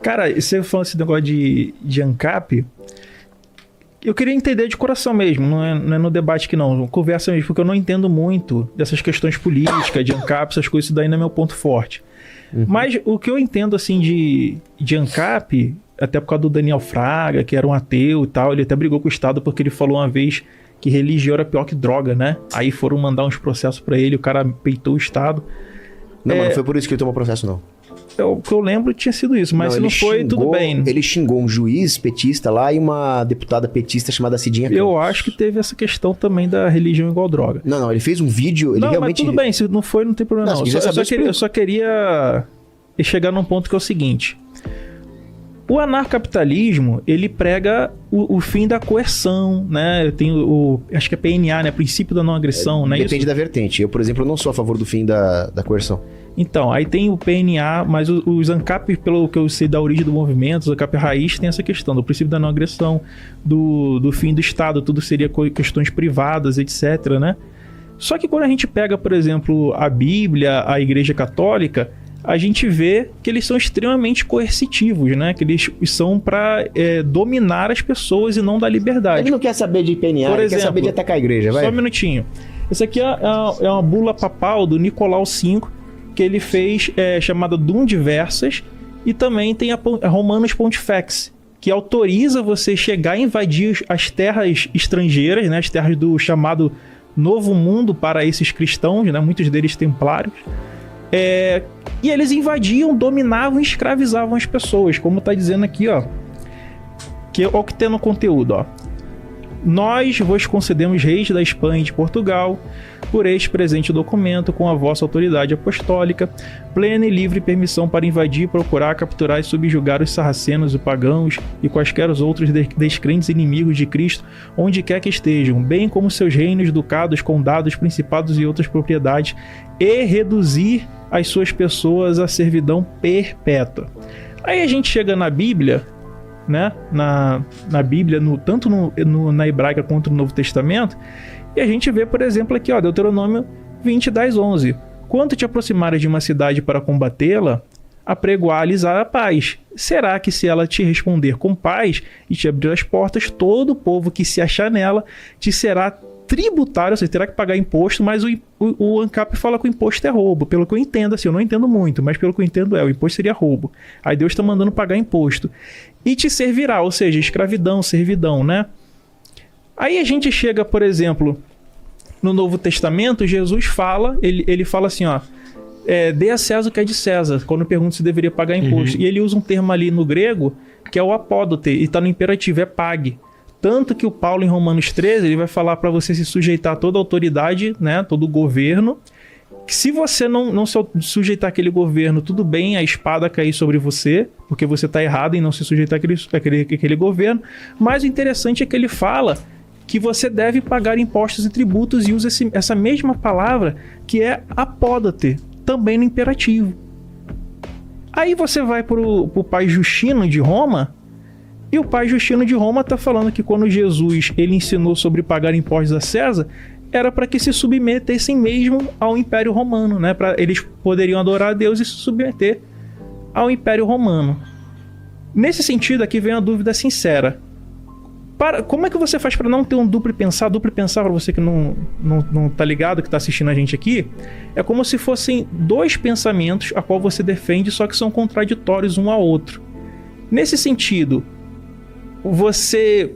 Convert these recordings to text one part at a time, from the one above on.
Cara, você falando esse negócio de ANCAP, eu queria entender de coração mesmo, não é no debate aqui não, conversa mesmo, porque eu não entendo muito dessas questões políticas, de ANCAP, essas coisas, isso daí não é meu ponto forte. Mas o que eu entendo, assim, de ANCAP, até por causa do Daniel Fraga, que era um ateu e tal, ele até brigou com o Estado porque ele falou uma vez que religião era pior que droga, né? Aí foram mandar uns processos pra ele, o cara peitou o Estado. Não, mas não foi por isso que ele tomou processo, não. O que eu lembro tinha sido isso, mas se não foi, tudo bem. Ele xingou um juiz petista lá e uma deputada petista chamada Cidinha Campos. Eu acho que teve essa questão também da religião igual droga. Não, ele fez um vídeo, ele realmente... Mas tudo bem, se não foi, não tem problema não. Eu só queria chegar num ponto que é o seguinte. O anarcapitalismo, ele prega o fim da coerção, né? Tem acho que é PNA, né? Princípio da não agressão, né? Depende da vertente. Eu, por exemplo, não sou a favor do fim da coerção. Então, aí tem o PNA, mas os ANCAP, pelo que eu sei da origem do movimento, os ANCAP raiz, tem essa questão do princípio da não agressão, do fim do Estado, tudo seria questões privadas, etc, né? Só que quando a gente pega, por exemplo, a Bíblia, a Igreja Católica, a gente vê que eles são extremamente coercitivos, né? Que eles são para dominar as pessoas e não dar liberdade. Ele não quer saber de PNA, ele quer saber de atacar a igreja, vai. Só um minutinho. Isso aqui é uma bula papal do Nicolau V, que ele fez, chamada Dum Diversas, e também tem a Romanus Pontifex, que autoriza você chegar e invadir as terras estrangeiras, né? As terras do chamado Novo Mundo para esses cristãos, né? Muitos deles templários. E eles invadiam, dominavam e escravizavam as pessoas, como está dizendo aqui, ó. Olha o que tem no conteúdo, ó. Nós vos concedemos reis da Espanha e de Portugal, por este presente documento, com a vossa autoridade apostólica, plena e livre permissão para invadir, procurar, capturar e subjugar os sarracenos, os pagãos e quaisquer os outros descrentes inimigos de Cristo, onde quer que estejam, bem como seus reinos, ducados, condados, principados e outras propriedades, e reduzir as suas pessoas à servidão perpétua. Aí a gente chega na Bíblia, né? Na Bíblia, tanto na hebraica quanto no Novo Testamento, e a gente vê, por exemplo, aqui, ó, Deuteronômio 20, 10, 11. Quando te aproximares de uma cidade para combatê-la, apregoar-lhes a paz. Será que se ela te responder com paz e te abrir as portas, todo o povo que se achar nela te será tributário, você terá que pagar imposto, mas o ANCAP fala que o imposto é roubo, pelo que eu entendo, assim, eu não entendo muito, mas pelo que eu entendo o imposto seria roubo. Aí Deus está mandando pagar imposto. E te servirá, ou seja, escravidão, servidão, né? Aí a gente chega, por exemplo, no Novo Testamento, Jesus fala, ele fala assim, ó, dê a César o que é de César, quando pergunta se deveria pagar imposto. E ele usa um termo ali no grego, que é o apódote, e está no imperativo, é pague. Tanto que o Paulo, em Romanos 13, ele vai falar para você se sujeitar a toda a autoridade, né, todo o governo. Que se você não se sujeitar àquele governo, tudo bem, a espada cair sobre você, porque você está errado em não se sujeitar àquele governo. Mas o interessante é que ele fala que você deve pagar impostos e tributos e usa essa mesma palavra, que é apódate, também no imperativo. Aí você vai para o pai Justino de Roma, e o pai Justino de Roma está falando que quando Jesus ele ensinou sobre pagar impostos a César, era para que se submetessem mesmo ao Império Romano, né? Eles poderiam adorar a Deus e se submeter ao Império Romano. Nesse sentido, aqui vem a dúvida sincera. Como é que você faz para não ter um duplo pensar? Duplo pensar, para você que não tá ligado, que está assistindo a gente aqui, é como se fossem dois pensamentos a qual você defende, só que são contraditórios um ao outro. Nesse sentido,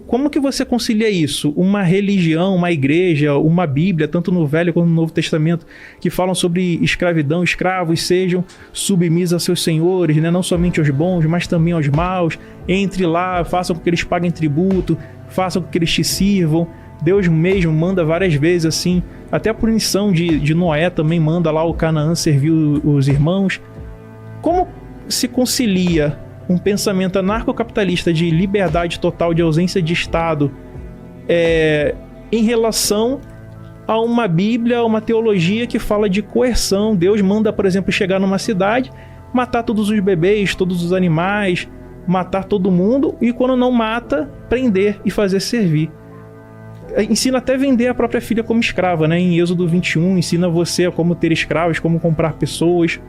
como que você concilia isso? Uma religião, uma igreja, uma Bíblia, tanto no Velho quanto no Novo Testamento, que falam sobre escravidão, escravos sejam submissos aos seus senhores, né? Não somente aos bons, mas também aos maus. Entre lá, façam com que eles paguem tributo, façam com que eles te sirvam. Deus mesmo manda várias vezes assim, até a punição de Noé também manda lá o Canaã servir os irmãos. Como se concilia um pensamento anarcocapitalista de liberdade total, de ausência de Estado, em relação a uma Bíblia, uma teologia que fala de coerção? Deus manda, por exemplo, chegar numa cidade, matar todos os bebês, todos os animais, matar todo mundo, e quando não mata, prender e fazer servir. Ensina até vender a própria filha como escrava, né? Em Êxodo 21, ensina você a como ter escravos, como comprar pessoas.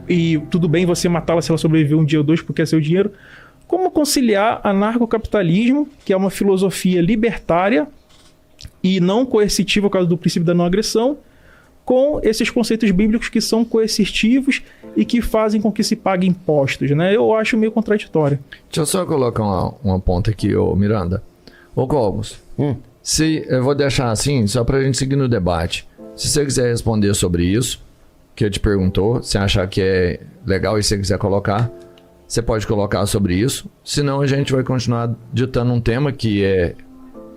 e tudo bem você matá-la se ela sobreviver um dia ou dois porque é seu dinheiro. Como conciliar anarcocapitalismo, que é uma filosofia libertária e não coercitiva por causa do princípio da não agressão, com esses conceitos bíblicos que são coercitivos e que fazem com que se pague impostos, né? Eu acho meio contraditório. Deixa eu só colocar uma ponta aqui, ô Miranda. Ô Cogos, eu vou deixar assim, só pra gente seguir no debate. Se você quiser responder sobre isso, que eu te perguntou, se achar que é legal e se você quiser colocar, você pode colocar sobre isso. Senão a gente vai continuar ditando um tema que é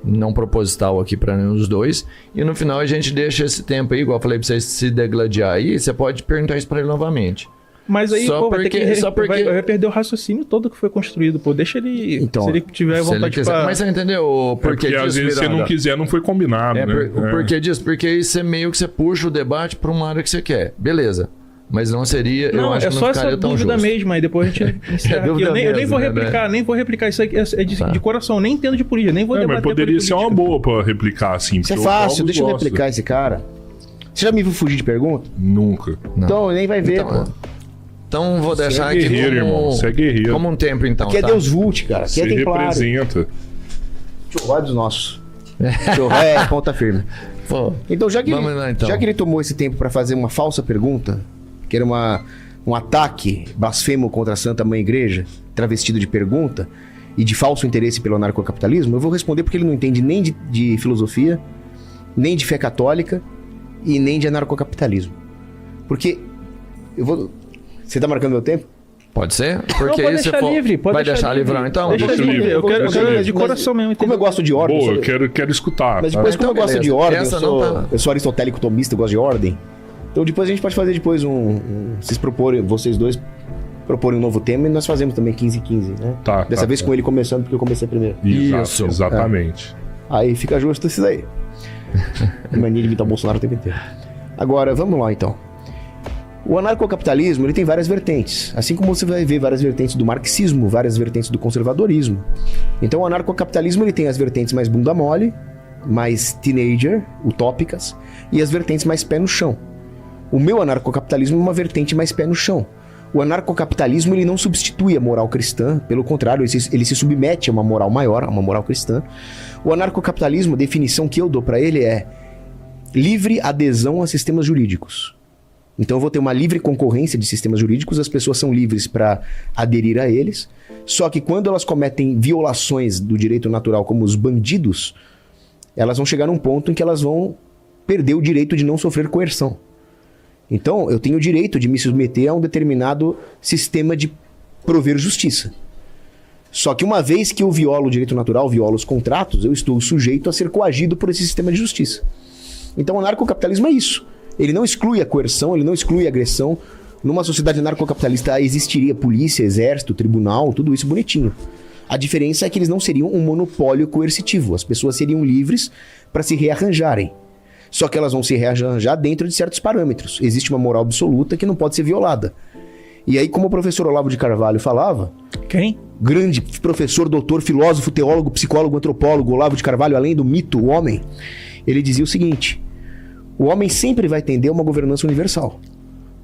não proposital aqui para nenhum dos dois. E no final a gente deixa esse tempo aí, igual eu falei pra vocês se degladiar aí, você pode perguntar isso para ele novamente. Mas aí vai perder o raciocínio todo que foi construído, pô. Deixa ele... Então, se ele tiver vontade pra... Mas você entendeu porque disso, às vezes Miranda, você não quiser, não foi combinado, né? Porque disso, porque aí você meio que você puxa o debate para uma área que você quer. Beleza. Mas não seria... Não, eu acho é que não só ficaria essa tão dúvida justo. mesmo, aí depois a gente encerra aqui. Eu nem vou replicar, nem vou replicar. Isso aqui é de coração, nem entendo de política, nem vou debater. Mas poderia ser uma boa pra replicar, assim. Isso é fácil, deixa eu replicar esse cara. Você já me viu fugir de pergunta? Nunca. Não. Então, nem vai ver, pô. Então vou deixar aqui como... irmão. Você é guerreiro. Como um tempo, então, aqui é Deus Vult, cara. Aqui você é templário. Representa. Churró dos nossos. Churró é ponta firme. Pô, então, já que ele tomou esse tempo pra fazer uma falsa pergunta, que era um ataque blasfemo contra a Santa Mãe Igreja, travestido de pergunta e de falso interesse pelo anarcocapitalismo, eu vou responder porque ele não entende nem de filosofia, nem de fé católica e nem de anarcocapitalismo. Porque eu vou... Você tá marcando meu tempo? Pode ser? Porque aí você vai deixar livrão, então? Deixa livre. Eu quero de coração mesmo. Como eu gosto de ordem... Boa, eu quero escutar. Mas depois, como eu gosto de ordem, eu sou aristotélico tomista, eu gosto de ordem. Então depois a gente pode fazer vocês dois proporem um novo tema e nós fazemos também 15-15, né? Dessa vez com ele começando, porque eu comecei primeiro. Isso, exatamente. Aí fica justo isso daí. Mania de imitar o Bolsonaro o tempo inteiro. Agora, vamos lá então. O anarcocapitalismo, ele tem várias vertentes. Assim como você vai ver várias vertentes do marxismo, várias vertentes do conservadorismo. Então o anarcocapitalismo, ele tem as vertentes mais bunda mole, mais teenager, utópicas, e as vertentes mais pé no chão. O meu anarcocapitalismo é uma vertente mais pé no chão. O anarcocapitalismo, ele não substitui a moral cristã, pelo contrário, ele se submete a uma moral maior, a uma moral cristã. O anarcocapitalismo, a definição que eu dou para ele é livre adesão a sistemas jurídicos. Então eu vou ter uma livre concorrência de sistemas jurídicos, as pessoas são livres para aderir a eles, só que quando elas cometem violações do direito natural, como os bandidos, elas vão chegar num ponto em que elas vão perder o direito de não sofrer coerção. Então eu tenho o direito de me submeter a um determinado sistema de prover justiça. Só que uma vez que eu violo o direito natural, violo os contratos, eu estou sujeito a ser coagido por esse sistema de justiça. Então o anarcocapitalismo é isso. Ele não exclui a coerção, ele não exclui a agressão. Numa sociedade anarcocapitalista existiria polícia, exército, tribunal, tudo isso bonitinho. A diferença é que eles não seriam um monopólio coercitivo. As pessoas seriam livres para se rearranjarem. Só que elas vão se rearranjar dentro de certos parâmetros. Existe uma moral absoluta que não pode ser violada. E aí, como o professor Olavo de Carvalho falava... Quem? Grande professor, doutor, filósofo, teólogo, psicólogo, antropólogo, Olavo de Carvalho, além do mito, o homem, ele dizia o seguinte: o homem sempre vai tender a uma governança universal.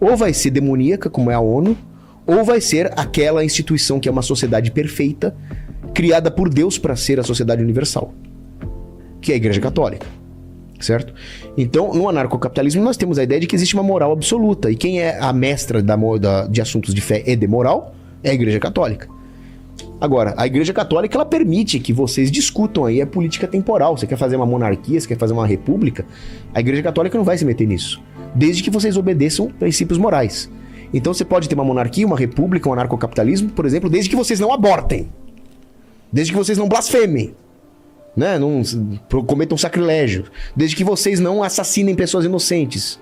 Ou vai ser demoníaca, como é a ONU, ou vai ser aquela instituição que é uma sociedade perfeita, criada por Deus para ser a sociedade universal, que é a Igreja Católica. Certo? Então, no anarcocapitalismo, nós temos a ideia de que existe uma moral absoluta. E quem é a mestra de assuntos de fé e de moral é a Igreja Católica. Agora, a Igreja Católica, ela permite que vocês discutam aí a política temporal. Você quer fazer uma monarquia, você quer fazer uma república, a Igreja Católica não vai se meter nisso, desde que vocês obedeçam princípios morais. Então você pode ter uma monarquia, uma república, um anarcocapitalismo, por exemplo, desde que vocês não abortem, desde que vocês não blasfemem, né? Não cometam sacrilégio, desde que vocês não assassinem pessoas inocentes,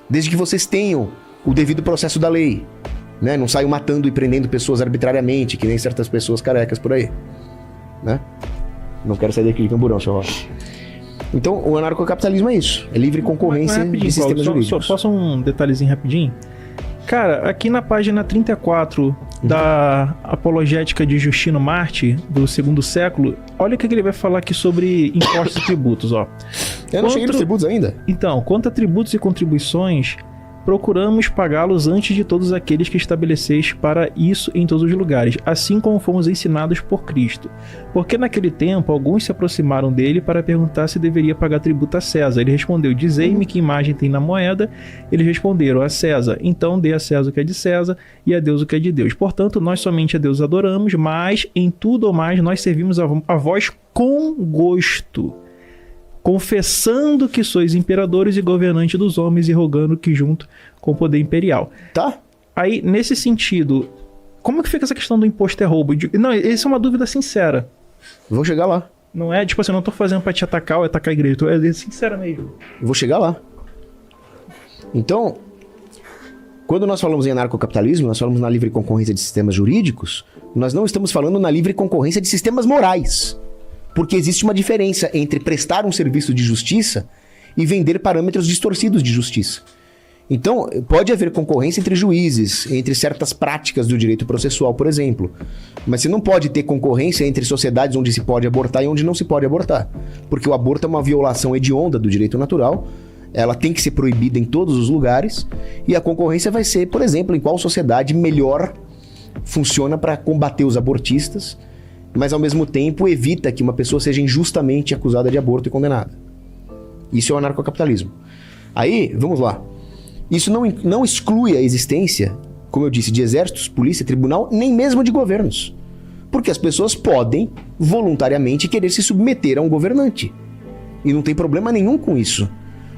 desde que vocês tenham o devido processo da lei, né? Não saiam matando e prendendo pessoas arbitrariamente, que nem certas pessoas carecas por aí, né? Não quero sair daqui de camburão, seu Rocha. Então, o anarcocapitalismo é isso, é livre concorrência de sistemas jurídicos. Só um detalhezinho rapidinho. Cara, aqui na página 34 da Apologética de Justino Marte, do 2º século, olha o que ele vai falar aqui sobre impostos e tributos, ó. Eu não cheguei nos tributos ainda? Então, quanto a tributos e contribuições, procuramos pagá-los antes de todos aqueles que estabeleceste para isso em todos os lugares, assim como fomos ensinados por Cristo. Porque naquele tempo alguns se aproximaram dele para perguntar se deveria pagar tributo a César. Ele respondeu: dizei-me que imagem tem na moeda. Eles responderam: a César. Então dê a César o que é de César e a Deus o que é de Deus. Portanto, nós somente a Deus adoramos, mas em tudo ou mais nós servimos a vós com gosto, confessando que sois imperadores e governantes dos homens e rogando que junto com o poder imperial. Tá? Aí, nesse sentido, como que fica essa questão do imposto é roubo? Não, essa é uma dúvida sincera. Vou chegar lá. Não é, tipo assim, eu não tô fazendo pra te atacar ou atacar a igreja. É sincera mesmo. Vou chegar lá. Então, quando nós falamos em anarcocapitalismo, nós falamos na livre concorrência de sistemas jurídicos, nós não estamos falando na livre concorrência de sistemas morais. Porque existe uma diferença entre prestar um serviço de justiça e vender parâmetros distorcidos de justiça. Então, pode haver concorrência entre juízes, entre certas práticas do direito processual, por exemplo. Mas você não pode ter concorrência entre sociedades onde se pode abortar e onde não se pode abortar. Porque o aborto é uma violação hedionda do direito natural, ela tem que ser proibida em todos os lugares, e a concorrência vai ser, por exemplo, em qual sociedade melhor funciona para combater os abortistas, mas ao mesmo tempo evita que uma pessoa seja injustamente acusada de aborto e condenada. Isso é o anarcocapitalismo. Aí, vamos lá. Isso não exclui a existência, como eu disse, de exércitos, polícia, tribunal, nem mesmo de governos. Porque as pessoas podem, voluntariamente, querer se submeter a um governante. E não tem problema nenhum com isso.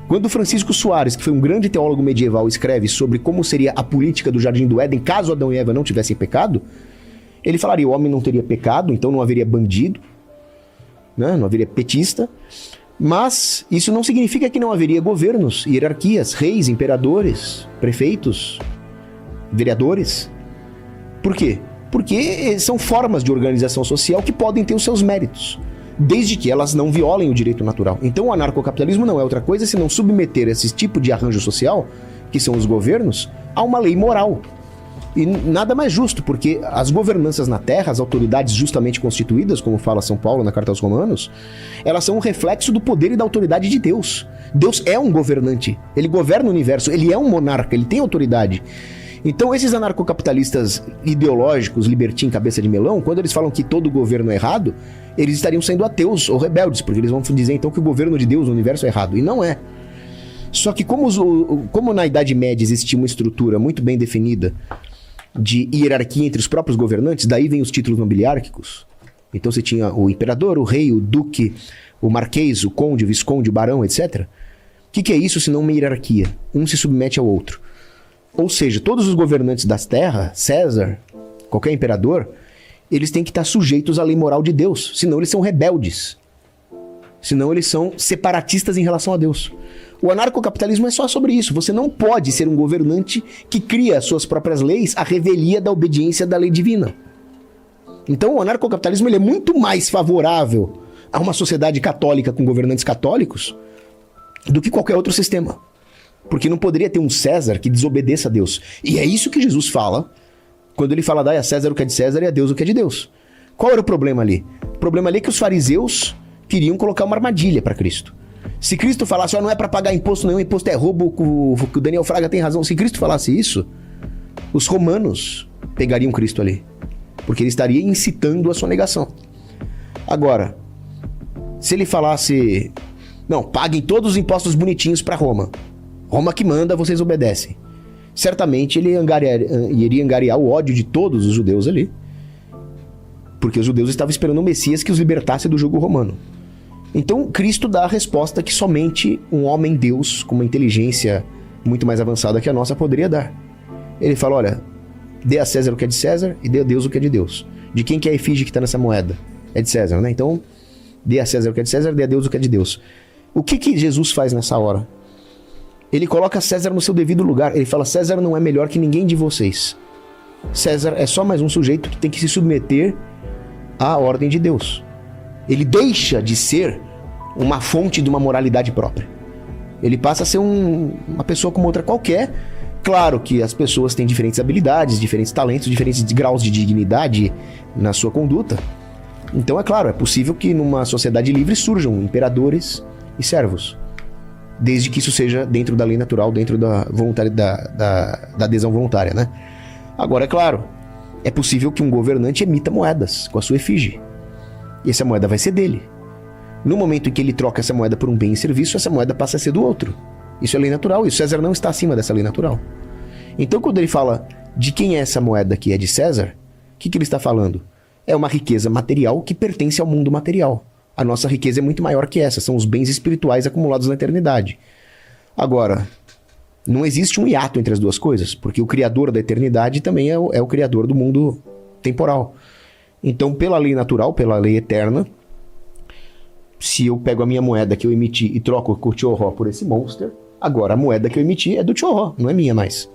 Quando Francisco Soares, que foi um grande teólogo medieval, escreve sobre como seria a política do Jardim do Éden caso Adão e Eva não tivessem pecado, ele falaria: o homem não teria pecado, então não haveria bandido, né? Não haveria petista. Mas isso não significa que não haveria governos, hierarquias, reis, imperadores, prefeitos, vereadores. Por quê? Porque são formas de organização social que podem ter os seus méritos, desde que elas não violem o direito natural. Então o anarcocapitalismo não é outra coisa senão submeter esse tipo de arranjo social, que são os governos, a uma lei moral. E nada mais justo, porque as governanças na Terra, as autoridades justamente constituídas, como fala São Paulo na Carta aos Romanos, elas são um reflexo do poder e da autoridade de Deus. Deus é um governante, ele governa o universo, ele é um monarca, ele tem autoridade. Então esses anarcocapitalistas ideológicos, libertim, cabeça de melão, quando eles falam que todo governo é errado, eles estariam sendo ateus ou rebeldes, porque eles vão dizer então que o governo de Deus no universo é errado, e não é. Só que como na Idade Média existia uma estrutura muito bem definida de hierarquia entre os próprios governantes, daí vem os títulos nobiliárquicos. Então você tinha o imperador, o rei, o duque, o marquês, o conde, o visconde, o barão, etc. O que é isso senão uma hierarquia? Um se submete ao outro. Ou seja, todos os governantes das terras, César, qualquer imperador, eles têm que estar sujeitos à lei moral de Deus, senão eles são rebeldes. Senão eles são separatistas em relação a Deus. O anarcocapitalismo é só sobre isso. Você não pode ser um governante que cria suas próprias leis à revelia da obediência da lei divina. Então o anarcocapitalismo ele é muito mais favorável a uma sociedade católica com governantes católicos do que qualquer outro sistema. Porque não poderia ter um César que desobedeça a Deus. E é isso que Jesus fala quando ele fala: dai a César o que é de César e a Deus o que é de Deus. Qual era o problema ali? O problema ali é que os fariseus queriam colocar uma armadilha para Cristo. Se Cristo falasse: não é para pagar imposto nenhum, imposto é roubo, que o Daniel Fraga tem razão. Se Cristo falasse isso, os romanos pegariam Cristo ali, porque ele estaria incitando a sua negação. Agora, se ele falasse: não, paguem todos os impostos bonitinhos para Roma, Roma que manda, vocês obedecem, certamente ele iria angariar o ódio de todos os judeus ali, porque os judeus estavam esperando um Messias que os libertasse do jugo romano. Então Cristo dá a resposta que somente um homem-deus com uma inteligência muito mais avançada que a nossa poderia dar. Ele fala: olha, dê a César o que é de César e dê a Deus o que é de Deus. De quem que é a efígie que está nessa moeda? É de César, né? Então, dê a César o que é de César, dê a Deus o que é de Deus. O que Jesus faz nessa hora? Ele coloca César no seu devido lugar. Ele fala: César não é melhor que ninguém de vocês. César é só mais um sujeito que tem que se submeter à ordem de Deus. Ele deixa de ser uma fonte de uma moralidade própria. Ele passa a ser uma pessoa como outra qualquer. Claro que as pessoas têm diferentes habilidades, diferentes talentos, diferentes graus de dignidade na sua conduta. Então é claro, é possível que numa sociedade livre surjam imperadores e servos. Desde que isso seja dentro da lei natural, dentro da adesão voluntária, né? Agora, é claro, é possível que um governante emita moedas com a sua efígie. E essa moeda vai ser dele. No momento em que ele troca essa moeda por um bem e serviço, essa moeda passa a ser do outro. Isso é lei natural, e o César não está acima dessa lei natural. Então, quando ele fala de quem é essa moeda que é de César, o que ele está falando? É uma riqueza material que pertence ao mundo material. A nossa riqueza é muito maior que essa, são os bens espirituais acumulados na eternidade. Agora, não existe um hiato entre as duas coisas, porque o Criador da eternidade também é o Criador do mundo temporal. Então, pela lei natural, pela lei eterna, se eu pego a minha moeda que eu emiti e troco com o Tchorró por esse monster, agora a moeda que eu emiti é do Tchorró, não é minha mais.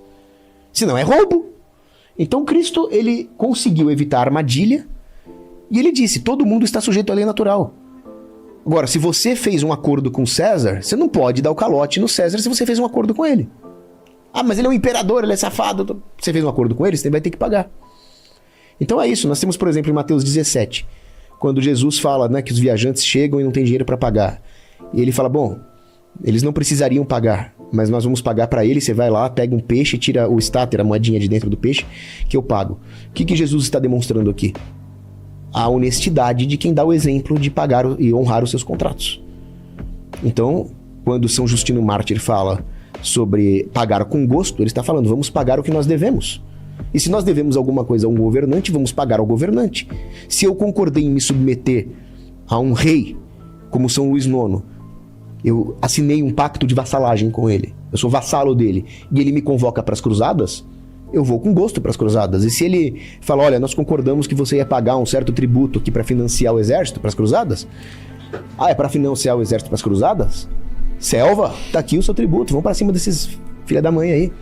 Senão é roubo. Então Cristo, ele conseguiu evitar a armadilha e ele disse, todo mundo está sujeito à lei natural. Agora, se você fez um acordo com César, você não pode dar o calote no César se você fez um acordo com ele. Ah, mas ele é um imperador, ele é safado. Você fez um acordo com ele, você vai ter que pagar. Então é isso. Nós temos, por exemplo, em Mateus 17, quando Jesus fala, né, que os viajantes chegam e não tem dinheiro para pagar. E ele fala, bom, eles não precisariam pagar, mas nós vamos pagar para ele. Você vai lá, pega um peixe, tira o estáter, a moedinha de dentro do peixe, que eu pago. O que Jesus está demonstrando aqui? A honestidade de quem dá o exemplo de pagar e honrar os seus contratos. Então, quando São Justino Mártir fala sobre pagar com gosto, ele está falando, vamos pagar o que nós devemos. E se nós devemos alguma coisa a um governante, vamos pagar ao governante. Se eu concordei em me submeter a um rei, como São Luís IX, eu assinei um pacto de vassalagem com ele, eu sou vassalo dele, e ele me convoca para as cruzadas, eu vou com gosto para as cruzadas. E se ele fala, olha, nós concordamos que você ia pagar um certo tributo aqui para financiar o exército para as cruzadas. Ah, é para financiar o exército para as cruzadas? Selva, tá aqui o seu tributo, vamos para cima desses filha da mãe aí.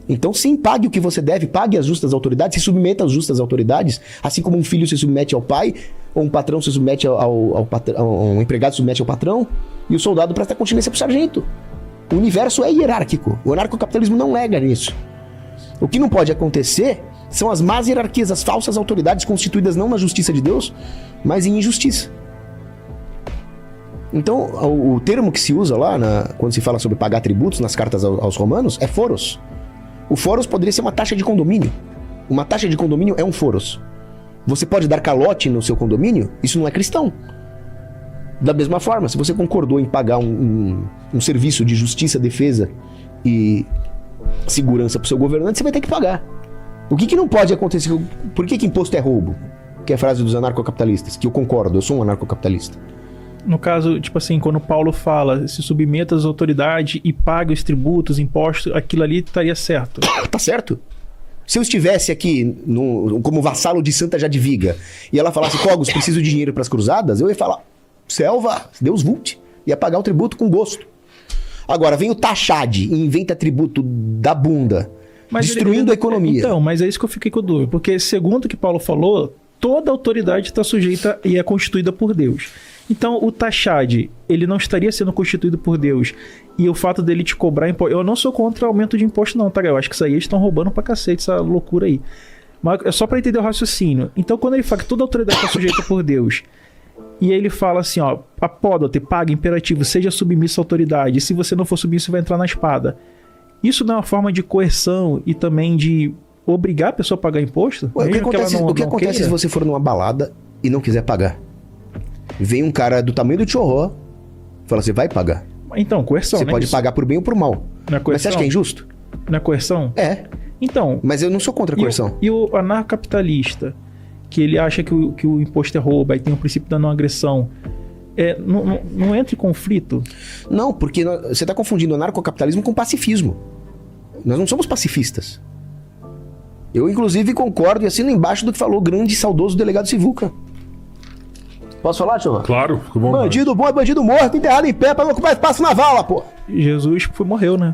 Então sim, pague o que você deve, pague as justas autoridades, se submeta às justas autoridades, assim como um filho se submete ao pai, ou um patrão se submete um empregado se submete ao patrão, e o soldado presta continência para o sargento. O universo é hierárquico, o anarcocapitalismo não nega nisso. O que não pode acontecer são as más hierarquias, as falsas autoridades constituídas não na justiça de Deus, mas em injustiça. Então, o termo que se usa lá, quando se fala sobre pagar tributos nas cartas aos romanos, é foros. O foros poderia ser uma taxa de condomínio. Uma taxa de condomínio é um foros. Você pode dar calote no seu condomínio? Isso não é cristão. Da mesma forma, se você concordou em pagar um serviço de justiça, defesa e segurança para o seu governante, você vai ter que pagar. O que não pode acontecer? Por que imposto é roubo? Que é a frase dos anarcocapitalistas, que eu concordo, eu sou um anarcocapitalista. No caso, tipo assim, quando Paulo fala, se submeta às autoridades e pague os tributos, impostos, aquilo ali estaria certo. Tá certo. Se eu estivesse aqui como vassalo de Santa Jadviga e ela falasse, Cogos, preciso de dinheiro para as cruzadas, eu ia falar, selva, Deus vult, ia pagar o tributo com gosto. Agora, vem o Taxade e inventa tributo da bunda, destruindo a economia. Então, mas é isso que eu fiquei com dúvida, porque segundo o que Paulo falou, toda autoridade está sujeita e é constituída por Deus. Então, o Taxade, ele não estaria sendo constituído por Deus. E o fato dele te cobrar imposto... Eu não sou contra aumento de imposto não, tá? Eu acho que isso aí eles estão roubando pra cacete, essa loucura aí. Mas é só pra entender o raciocínio. Então, quando ele fala que toda autoridade está sujeita por Deus, e ele fala assim, ó, apódote, paga, imperativo, seja submisso à autoridade, e se você não for submisso, vai entrar na espada. Isso não é uma forma de coerção e também de obrigar a pessoa a pagar imposto? Ué, o que acontece se você for numa balada e não quiser pagar? Vem um cara do tamanho do Tchorró, fala, você vai pagar. Então, coerção, você pode pagar por bem ou por mal. Não é coerção? Mas você acha que é injusto? Não é coerção? É. Então... Mas eu não sou contra a coerção. E o anarcocapitalista, que ele acha que o imposto é roubo, aí tem o princípio da não agressão, não entra em conflito? Não, porque você está confundindo anarcocapitalismo com pacifismo. Nós não somos pacifistas. Eu, inclusive, concordo e assino embaixo do que falou o grande e saudoso delegado Sivuca. Posso falar, Tchorró? Claro, fica bom. Bandido bom é bandido morto, enterrado em pé pra não ocupar espaço na vala, pô. Jesus morreu, né?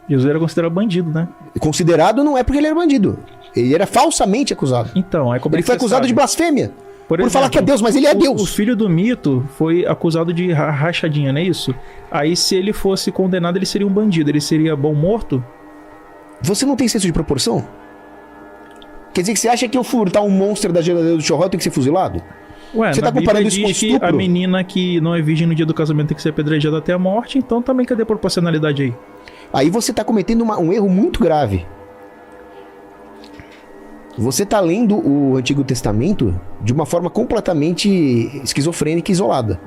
Jesus era considerado bandido, né? Considerado não é porque ele era bandido. Ele era falsamente acusado. Então, ele foi acusado de blasfêmia. Por exemplo, falar que é Deus, mas ele é Deus. O filho do mito foi acusado de rachadinha, não é isso? Aí, se ele fosse condenado, ele seria um bandido. Ele seria bom morto? Você não tem senso de proporção? Quer dizer que você acha que eu furtar um monstro da geladeira do Tchorró eu tenho que ser fuzilado? Ué, Você na tá comparando Bíblia isso com diz que estupro? a menina que não é virgem no dia do casamento tem que ser apedrejada até a morte, então também cadê a proporcionalidade aí? Aí você tá cometendo um erro muito grave. Você tá lendo o Antigo Testamento de uma forma completamente esquizofrênica e isolada.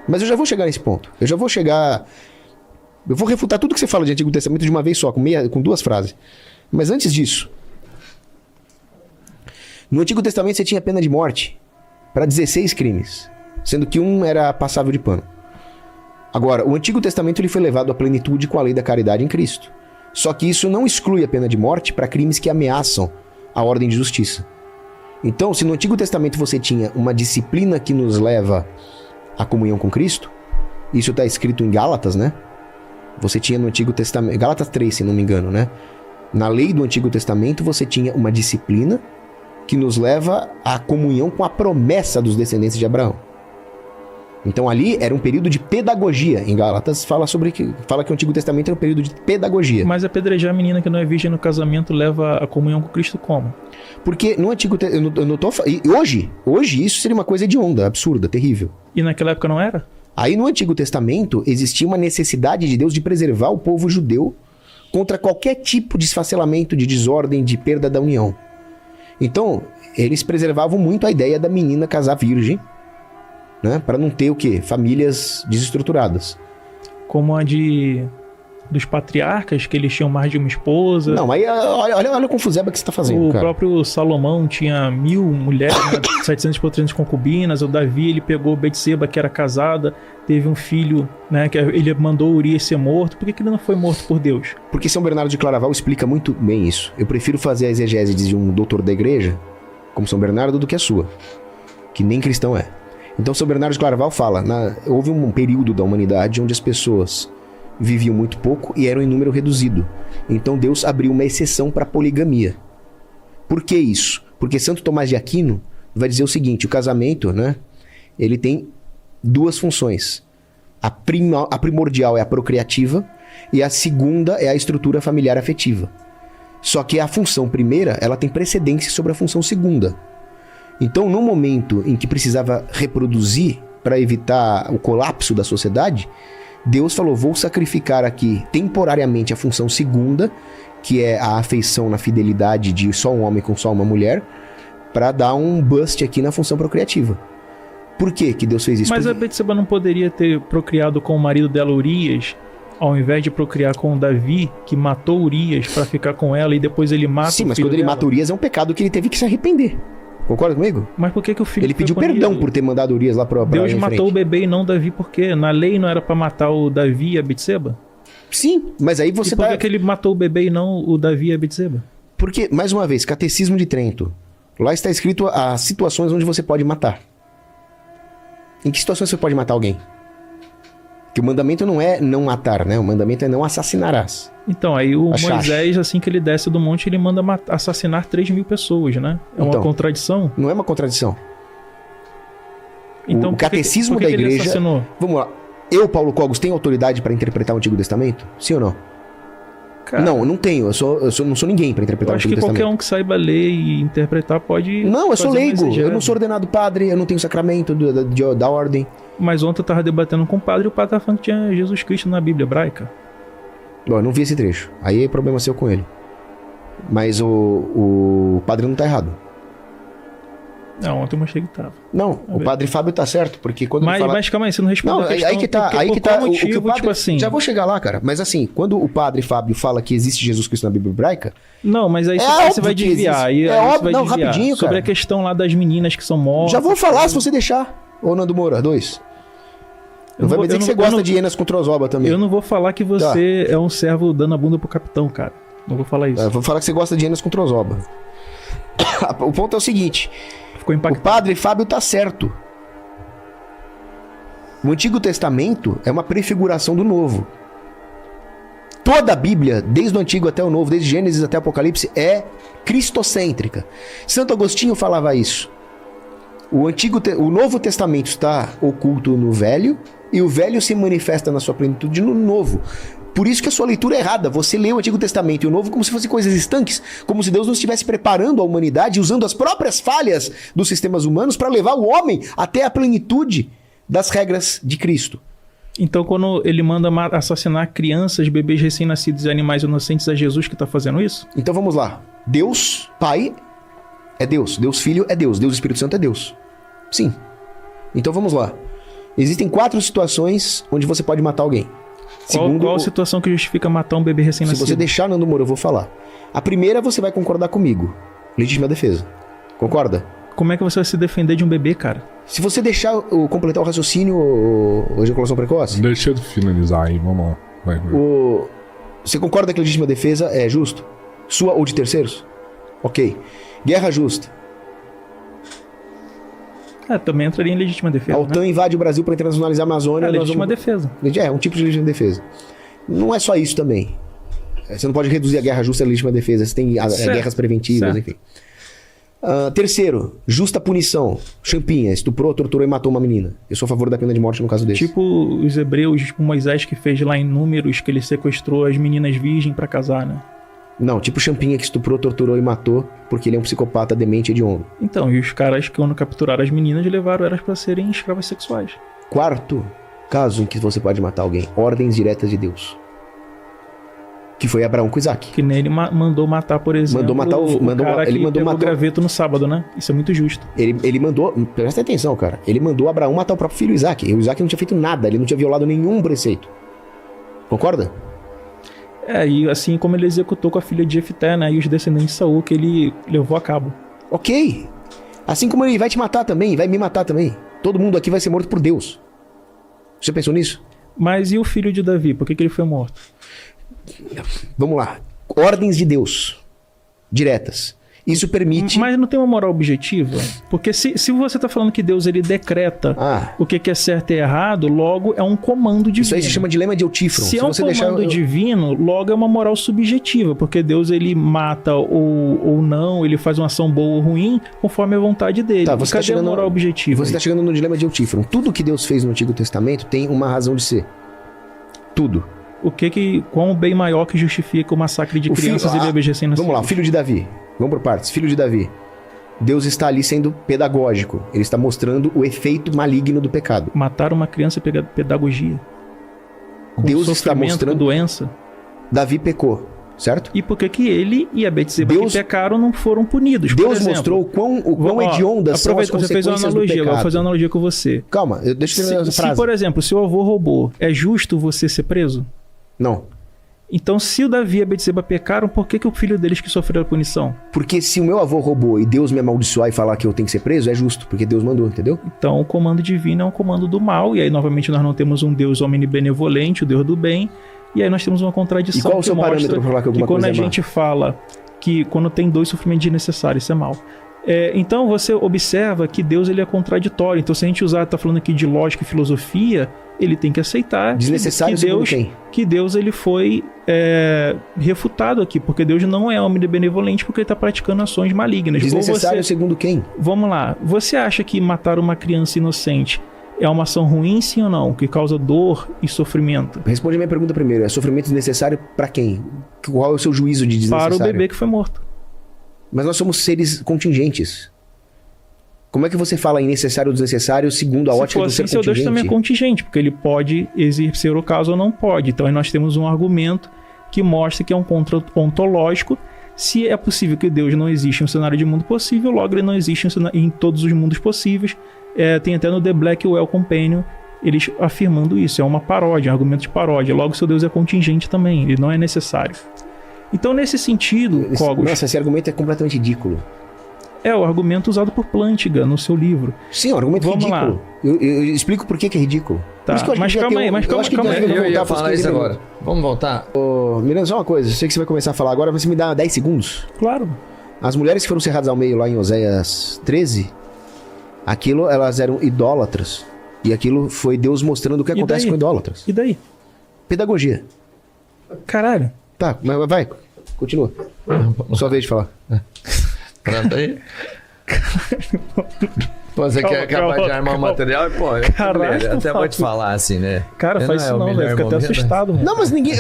Mas eu já vou chegar nesse ponto. Eu vou refutar tudo que você fala de Antigo Testamento de uma vez só, com 2 frases. Mas antes disso, no Antigo Testamento você tinha pena de morte para 16 crimes, sendo que um era passável de pano. Agora, o Antigo Testamento ele foi levado à plenitude com a lei da caridade em Cristo. Só que isso não exclui a pena de morte para crimes que ameaçam a ordem de justiça. Então, se no Antigo Testamento você tinha uma disciplina que nos leva à comunhão com Cristo, isso está escrito em Gálatas, né? Você tinha no Antigo Testamento, Gálatas 3, se não me engano, né? Na lei do Antigo Testamento você tinha uma disciplina que nos leva à comunhão com a promessa dos descendentes de Abraão. Então ali era um período de pedagogia. Em Gálatas fala que o Antigo Testamento era um período de pedagogia. Mas apedrejar a menina que não é virgem no casamento leva a comunhão com Cristo como? Porque no Antigo Testamento... Hoje isso seria uma coisa hedionda, absurda, terrível. E naquela época não era? Aí no Antigo Testamento existia uma necessidade de Deus de preservar o povo judeu contra qualquer tipo de esfacelamento, de desordem, de perda da união. Então, eles preservavam muito a ideia da menina casar virgem, né? Para não ter o quê? Famílias desestruturadas. Como a dos patriarcas, que eles tinham mais de uma esposa. Não, aí olha a confuseba que você tá fazendo, O cara. próprio Salomão tinha 1000 mulheres, né? 700 por 300 concubinas. O Davi, ele pegou Betseba, que era casada, teve um filho, né? Que ele mandou Urias ser morto. Por que ele não foi morto por Deus? Porque São Bernardo de Claraval explica muito bem isso. Eu prefiro fazer a exegese de um doutor da igreja, como São Bernardo, do que a sua, que nem cristão é. Então São Bernardo de Claraval fala, houve um período da humanidade onde as pessoas viviam muito pouco e eram em número reduzido. Então Deus abriu uma exceção para a poligamia. Por que isso? Porque Santo Tomás de Aquino vai dizer o seguinte, o casamento, né, ele tem 2 funções. A primordial é a procriativa e a segunda é a estrutura familiar afetiva. Só que a função primeira, ela tem precedência sobre a função segunda. Então, no momento em que precisava reproduzir para evitar o colapso da sociedade, Deus falou, vou sacrificar aqui temporariamente a função segunda, que é a afeição na fidelidade de só um homem com só uma mulher, para dar um bust aqui na função procriativa. Por que Deus fez isso? Mas Porque... a Betseba não poderia ter procriado com o marido dela, Urias, ao invés de procriar com o Davi, que matou Urias para ficar com ela e depois ele mata Sim, o mas filho quando ele dela? mata Urias é um pecado que ele teve que se arrepender. Concorda comigo? Mas por que o filho Ele foi pediu punido? perdão por ter mandado Urias lá pra Deus em matou frente. o bebê e não Davi, por quê? Na lei não era pra matar o Davi e a Betseba? Sim, mas aí você E por que ele matou o bebê e não o Davi e a Betseba? Porque, mais uma vez, Catecismo de Trento. Lá está escrito as situações onde você pode matar. Em que situações você pode matar alguém? Que o mandamento não é não matar, né? O mandamento é não assassinarás. Então, aí o Achaste. Moisés, assim que ele desce do monte, ele manda assassinar 3.000 pessoas, né? É uma Então. contradição. Não é uma contradição. Então, o catecismo por que da que ele igreja... assassinou? Vamos lá. Eu, Paulo Cogos, tenho autoridade para interpretar o Antigo Testamento? Sim ou não? Cara, Não, não tenho. Eu não sou ninguém para eu interpretar o acho Antigo que qualquer Testamento. um que saiba ler e interpretar pode. Não, eu sou fazer uma leigo. exegese. Eu não sou ordenado padre, eu não tenho sacramento da ordem. Mas ontem eu tava debatendo com o padre e o padre tava falando que tinha Jesus Cristo na Bíblia hebraica. Bom, eu não vi esse trecho. Aí é problema seu com ele. Mas o padre não tá errado. Não, ontem eu mostrei que tava. Não, o padre Fábio tá certo, porque quando ele fala... Mas calma aí, você não respondeu Não, a questão. aí que tá, por aí que qual tá. O motivo, que o padre, tipo assim... Já vou chegar lá, cara. Mas assim, quando o padre Fábio fala que existe Jesus Cristo na Bíblia hebraica, Não, mas aí É você óbvio vai que desviar. existe. Aí É aí você óbvio, vai não, desviar. rapidinho, Sobre cara. a questão lá das meninas que são mortas. já vou falar se você deixar. Ô, Nando Moura, 2. Não vai me dizer que você gosta de hienas com trozoba também. Eu não vou falar que você é um servo dando a bunda pro capitão, cara. Não vou falar isso. Eu vou falar que você gosta de hienas com trozoba. O ponto é o seguinte. Ficou O impactado. padre Fábio tá certo. O Antigo Testamento é uma prefiguração do Novo. Toda a Bíblia, desde o Antigo até o Novo, desde Gênesis até Apocalipse, é cristocêntrica. Santo Agostinho falava isso. O Novo Testamento está oculto no Velho e o Velho se manifesta na sua plenitude no Novo. Por isso que a sua leitura é errada. Você lê o Antigo Testamento e o Novo como se fossem coisas estanques, como se Deus não estivesse preparando a humanidade, usando as próprias falhas dos sistemas humanos para levar o homem até a plenitude das regras de Cristo. Então, quando ele manda assassinar crianças, bebês recém-nascidos e animais inocentes, é Jesus que está fazendo isso? Então vamos lá. Deus Pai é Deus. Deus Filho é Deus. Deus Espírito Santo é Deus. Sim. Então vamos lá. Existem 4 situações onde você pode matar alguém. Qual a situação que justifica matar um bebê recém-nascido? Se você deixar, Nando Moura, eu vou falar. A primeira você vai concordar comigo. Legítima defesa. Concorda? Como é que você vai se defender de um bebê, cara? Se você deixar completar o raciocínio, ou ejaculação precoce... Deixa eu finalizar aí, vamos lá. Vai. Você concorda que a legítima defesa é justo? Sua ou de terceiros? Ok. Guerra justa. Também entraria em legítima defesa. A OTAN invade o Brasil para internacionalizar a Amazônia. Legítima defesa. É, um tipo de legítima defesa. Não é só isso também. Você não pode reduzir a guerra justa à legítima defesa. Você tem guerras preventivas, enfim. Terceiro, justa punição. Champinha, estuprou, torturou e matou uma menina. Eu sou a favor da pena de morte no caso desse. Tipo os hebreus, tipo Moisés que fez lá em Números, que ele sequestrou as meninas virgens para casar, né? Não, tipo Champinha que estuprou, torturou e matou porque ele é um psicopata demente e hediondo. Então, e os caras que quando capturaram as meninas levaram elas para serem escravas sexuais. Quarto caso em que você pode matar alguém. Ordens diretas de Deus. Que foi Abraão com Isaac. Que nem ele mandou matar, por exemplo, mandou matar ele mandou matar o graveto no sábado, né? Isso é muito justo. Ele mandou... Presta atenção, cara. Ele mandou Abraão matar o próprio filho Isaac. E o Isaac não tinha feito nada. Ele não tinha violado nenhum preceito. Concorda? E assim como ele executou com a filha de Jefté, né? E os descendentes de Saul, que ele levou a cabo. Ok. Assim como ele vai te matar também, vai me matar também. Todo mundo aqui vai ser morto por Deus. Você pensou nisso? Mas e o filho de Davi? Por que ele foi morto? Vamos lá. Ordens de Deus. Diretas. Isso permite... Mas não tem uma moral objetiva? Porque se você está falando que Deus ele decreta o que é certo e errado, logo é um comando divino. Isso aí se chama dilema de Eutífron. Se é um comando divino, logo é uma moral subjetiva, porque Deus ele mata ou não, ele faz uma ação boa ou ruim, conforme a vontade dele. Tá, você cadê a moral objetiva? Você está chegando no dilema de Eutífron. Tudo que Deus fez no Antigo Testamento tem uma razão de ser. Tudo. Qual o bem maior que justifica o massacre de crianças e bebês recém-nascidos? Vamos lá, filho de Davi. Vamos por partes. Filho de Davi. Deus está ali sendo pedagógico. Ele está mostrando o efeito maligno do pecado. Matar uma criança é pedagogia. Deus está mostrando... doença. Davi pecou, certo? E por que ele e a Betseba que pecaram não foram punidos? Deus mostrou o quão hediondas são as consequências do pecado. Você fez uma analogia, vou fazer uma analogia com você. Calma, deixa eu terminar essa frase. Se, por exemplo, seu avô roubou, é justo você ser preso? Não. Então, se o Davi e a Betseba pecaram, por que o filho deles que sofreu a punição? Porque se o meu avô roubou e Deus me amaldiçoar e falar que eu tenho que ser preso, é justo, porque Deus mandou, entendeu? Então, o comando divino é um comando do mal, e aí, novamente, nós não temos um Deus omnibenevolente, o Deus do bem, e aí nós temos uma contradição. E qual o seu parâmetro para falar que alguma coisa é má? Quando a gente fala que quando tem 2 sofrimentos desnecessários, isso é mal. Então, você observa que Deus ele é contraditório. Então, se a gente tá falando aqui de lógica e filosofia, ele tem que aceitar desnecessário que Deus ele foi refutado aqui, porque Deus não é omnibenevolente porque ele está praticando ações malignas. Desnecessário segundo quem? Vamos lá. Você acha que matar uma criança inocente é uma ação ruim, sim ou não? Que causa dor e sofrimento? Responde a minha pergunta primeiro. É sofrimento desnecessário para quem? Qual é o seu juízo de desnecessário? Para o bebê que foi morto. Mas nós somos seres contingentes. Como é que você fala em necessário ou desnecessário segundo a ótica do ser contingente? Seu Deus também é contingente, porque ele pode exercer o caso ou não pode. Então aí nós temos um argumento que mostra que é um contra ontológico. Se é possível que Deus não existe em um cenário de mundo possível, logo ele não existe em todos os mundos possíveis. Tem até no The Black Well Companion eles afirmando isso. É uma paródia, um argumento de paródia. Logo seu Deus é contingente também, ele não é necessário. Então, nesse sentido, Cogos... Nossa, esse argumento é completamente ridículo. É o argumento usado por Plantinga no seu livro. Sim, é um argumento ridículo. Eu explico por que é ridículo. Tá, mas calma aí, Eu ia falar isso agora. Vamos voltar. Miranda, só uma coisa. Eu sei que você vai começar a falar agora, mas você me dá 10 segundos? Claro. As mulheres que foram cerradas ao meio lá em Oséias 13, aquilo, elas eram idólatras. E aquilo foi Deus mostrando o que acontece com idólatras. E daí? Pedagogia. Caralho. Tá, mas vai. Continua. Sua vez de falar. Pronto aí. Pô, você quer acabar de armar o calma. material? Pô, Caralho, eu até vou Fábio. te falar assim, né? Cara, Não faz é isso o não, melhor velho. Fica até momento, assustado, mano. Não, mas ninguém.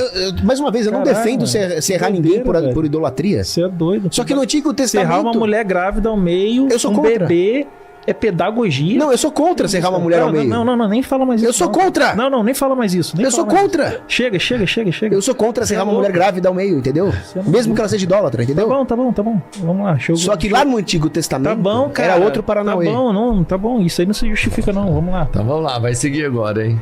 Mais uma vez, eu não Caralho, defendo mano. serrar Que ninguém doideira, velho. por idolatria. Você é doido. Só que no Antigo Serrar Testamento. uma mulher grávida ao meio, Eu sou um contra. bebê, é pedagogia. Não, eu sou contra serrar uma mulher ao meio. Não, nem fala mais isso. Eu sou não. contra. Não, nem fala mais isso. Nem Eu sou fala mais contra. isso. Chega. Eu sou contra serrar uma louco. mulher grávida ao meio, entendeu? Você é Mesmo maluco. que ela seja idólatra, entendeu? Tá bom. Vamos lá. Só que lá no Antigo Testamento Tá bom, cara. era outro Paranauê. Tá bom. Isso aí não se justifica, não. Vamos lá. Então vamos lá, vai seguir agora, hein?